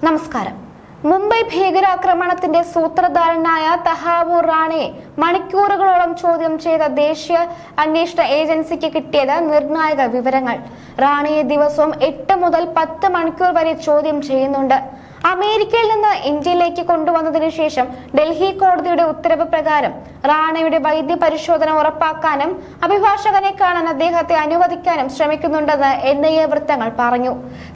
നമസ്കാരം. മുംബൈ ഭീകരാക്രമണത്തിന്റെ സൂത്രധാരനായ തഹാവൂർ റാണയെ മണിക്കൂറുകളോളം ചോദ്യം ചെയ്ത ദേശീയ അന്വേഷണ ഏജൻസിക്ക് കിട്ടിയത് നിർണായക വിവരങ്ങൾ. റാണയെ ദിവസവും 8 മുതൽ 10 മണിക്കൂർ വരെ ചോദ്യം ചെയ്യുന്നുണ്ട്. അമേരിക്കയിൽ നിന്ന് ഇന്ത്യയിലേക്ക് കൊണ്ടുവന്നതിനു ശേഷം ഡൽഹി കോടതിയുടെ ഉത്തരവ് പ്രകാരം റാണയുടെ വൈദ്യ പരിശോധന ഉറപ്പാക്കാനും അഭിഭാഷകനെ കാണാൻ അദ്ദേഹത്തെ അനുവദിക്കാനും ശ്രമിക്കുന്നുണ്ടെന്ന് NIA വൃത്തങ്ങൾ പറഞ്ഞു.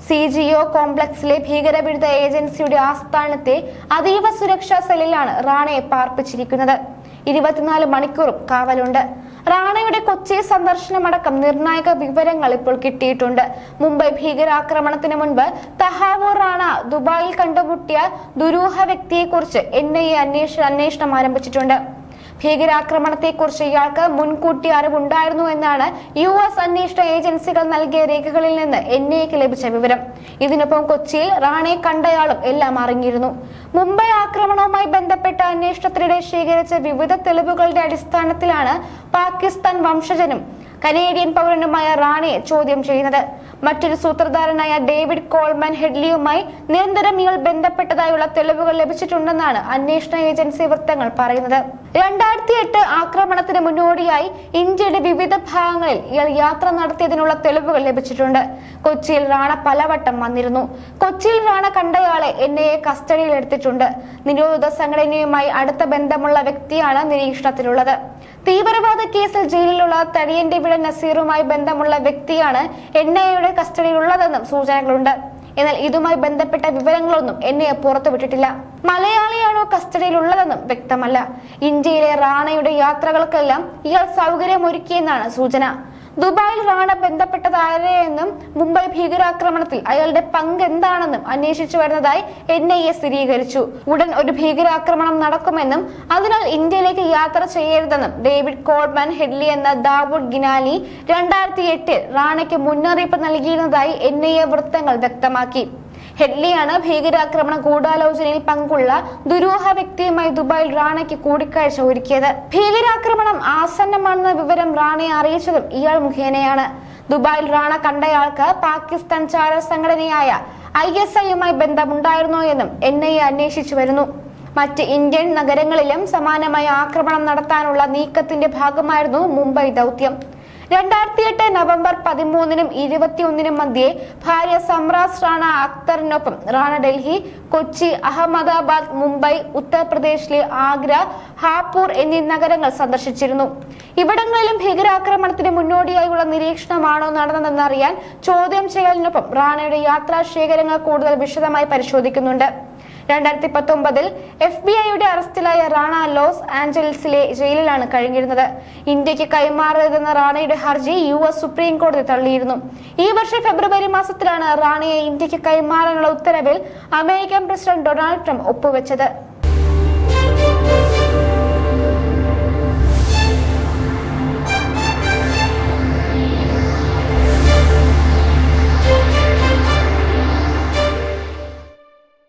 CGO കോംപ്ലക്സിലെ ഭീകരവിരുദ്ധ ഏജൻസിയുടെ ആസ്ഥാനത്തെ അതീവ സുരക്ഷാ സെല്ലിലാണ് റാണയെ പാർപ്പിച്ചിരിക്കുന്നത്. 24 മണിക്കൂറും കാവലുണ്ട്. റാണയുടെ കൊച്ചി സന്ദർശനമടക്കം നിർണായക വിവരങ്ങൾ ഇപ്പോൾ കിട്ടിയിട്ടുണ്ട്. മുംബൈ ഭീകരാക്രമണത്തിന് മുൻപ് തഹാവൂർ റാണ ദുബായിൽ കണ്ടുമുട്ടിയ ദുരൂഹ വ്യക്തിയെക്കുറിച്ച് NIA അന്വേഷണം ആരംഭിച്ചിട്ടുണ്ട്. ഭീകരാക്രമണത്തെക്കുറിച്ച് ഇയാൾക്ക് മുൻകൂട്ടി അറിവുണ്ടായിരുന്നു എന്നാണ് US അന്വേഷണ ഏജൻസികൾ നൽകിയ രേഖകളിൽ നിന്ന് NIAക്ക് ലഭിച്ച വിവരം. ഇതിനൊപ്പം കൊച്ചിയിൽ റാണയെ കണ്ടയാളും എല്ലാം അറിഞ്ഞിരുന്നു. മുംബൈ ആക്രമണവുമായി ബന്ധപ്പെട്ട അന്വേഷണത്തിനിടെ ശേഖരിച്ച വിവിധ തെളിവുകളുടെ അടിസ്ഥാനത്തിലാണ് പാകിസ്ഥാൻ വംശജനും കനേഡിയൻ പൗരനുമായ റാണയെ ചോദ്യം ചെയ്യുന്നത്. മറ്റൊരു സൂത്രധാരനായ ഡേവിഡ് കോൾമാൻ ഹെഡ്ലിയുമായി നിരന്തരം ഇയാൾ ബന്ധപ്പെട്ടതായുള്ള തെളിവുകൾ ലഭിച്ചിട്ടുണ്ടെന്നാണ് അന്വേഷണ ഏജൻസി വൃത്തങ്ങൾ പറയുന്നത്. 2008 ആക്രമണത്തിന് മുന്നോടിയായി ഇന്ത്യയുടെ വിവിധ ഭാഗങ്ങളിൽ ഇയാൾ യാത്ര നടത്തിയതിനുള്ള തെളിവുകൾ ലഭിച്ചിട്ടുണ്ട്. കൊച്ചിയിൽ റാണ പലവട്ടം വന്നിരുന്നു. കൊച്ചിയിൽ റാണ കണ്ടയാളെ NIA കസ്റ്റഡിയിൽ എടുത്തിട്ടുണ്ട്. നിരോധിത സംഘടനയുമായി അടുത്ത ബന്ധമുള്ള വ്യക്തിയാണ് നിരീക്ഷണത്തിലുള്ളത്. തീവ്രവാദ കേസിൽ ജയിലിലുള്ള തടിയന്റെ വിട നസീറുമായി ബന്ധമുള്ള വ്യക്തിയാണ് NIAയുടെ കസ്റ്റഡിയിലുള്ളതെന്നും സൂചനകളുണ്ട്. എന്നാൽ ഇതുമായി ബന്ധപ്പെട്ട വിവരങ്ങളൊന്നും NIA പുറത്തുവിട്ടിട്ടില്ല. മലയാളിയാണോ കസ്റ്റഡിയിലുള്ളതെന്നും വ്യക്തമല്ല. ഇന്ത്യയിലെ റാണയുടെ യാത്രകൾക്കെല്ലാം ഇയാൾ സൗകര്യമൊരുക്കിയെന്നാണ് സൂചന. ദുബായിൽ റാണ ബന്ധപ്പെട്ടതാരെയെന്നും മുംബൈ ഭീകരാക്രമണത്തിൽ അയാളുടെ പങ്ക് എന്താണെന്നും അന്വേഷിച്ചു വരുന്നതായി NIA സ്ഥിരീകരിച്ചു. ഉടൻ ഒരു ഭീകരാക്രമണം നടക്കുമെന്നും അതിനാൽ ഇന്ത്യയിലേക്ക് യാത്ര ചെയ്യരുതെന്നും ഡേവിഡ് കോൾമാൻ ഹെഡ്ലി എന്ന ദാവൂഡ് ഗിനാനി 2008 റാണയ്ക്ക് മുന്നറിയിപ്പ് നൽകിയിരുന്നതായി NIA വൃത്തങ്ങൾ വ്യക്തമാക്കി. ഹെഡ്ലിയാണ് ഭീകരാക്രമണ ഗൂഢാലോചനയിൽ പങ്കുള്ള ദുരൂഹ വ്യക്തിയുമായി ദുബായിൽ റാണയ്ക്ക് കൂടിക്കാഴ്ച ഒരുക്കിയത്. ഭീകരാക്രമണം ആസന്നമാണെന്ന വിവരം റാണയെ അറിയിച്ചതും ഇയാൾ മുഖേനയാണ്. ദുബായിൽ റാണ കണ്ടയാൾക്ക് പാകിസ്ഥാൻ ചാര സംഘടനയായ ISIയുമായി ബന്ധമുണ്ടായിരുന്നോ എന്നും NIA അന്വേഷിച്ചു വരുന്നു. മറ്റ് ഇന്ത്യൻ നഗരങ്ങളിലും സമാനമായ ആക്രമണം നടത്താനുള്ള നീക്കത്തിന്റെ ഭാഗമായിരുന്നു മുംബൈ ദൗത്യം. 2008 നവംബർ 13-നും 21-നും മധ്യേ ഭാര്യ സംറാസ് റാണ അക്തറിനൊപ്പം റാണ ഡൽഹി, കൊച്ചി, അഹമ്മദാബാദ്, മുംബൈ, ഉത്തർപ്രദേശിലെ ആഗ്ര, ഹാപൂർ എന്നീ നഗരങ്ങൾ സന്ദർശിച്ചിരുന്നു. ഇവിടങ്ങളിലും ഭീകരാക്രമണത്തിന് മുന്നോടിയായുള്ള നിരീക്ഷണമാണോ നടന്നതെന്നറിയാൻ ചോദ്യം ചെയ്യലിനൊപ്പം റാണയുടെ യാത്രാശേഖരങ്ങൾ കൂടുതൽ വിശദമായി പരിശോധിക്കുന്നുണ്ട്. 2019 FBI-യുടെ അറസ്റ്റിലായ റാണ ലോസ് ആഞ്ചലസിലെ ജയിലിലാണ് കഴിഞ്ഞിരുന്നത്. ഇന്ത്യക്ക് കൈമാറരുതെന്ന റാണയുടെ ഹർജി US സുപ്രീം കോടതി തള്ളിയിരുന്നു. ഈ വർഷം ഫെബ്രുവരി മാസത്തിലാണ് റാണയെ ഇന്ത്യക്ക് കൈമാറാനുള്ള ഉത്തരവിൽ അമേരിക്കൻ പ്രസിഡന്റ് ഡൊണാൾഡ് ട്രംപ് ഒപ്പുവെച്ചത്.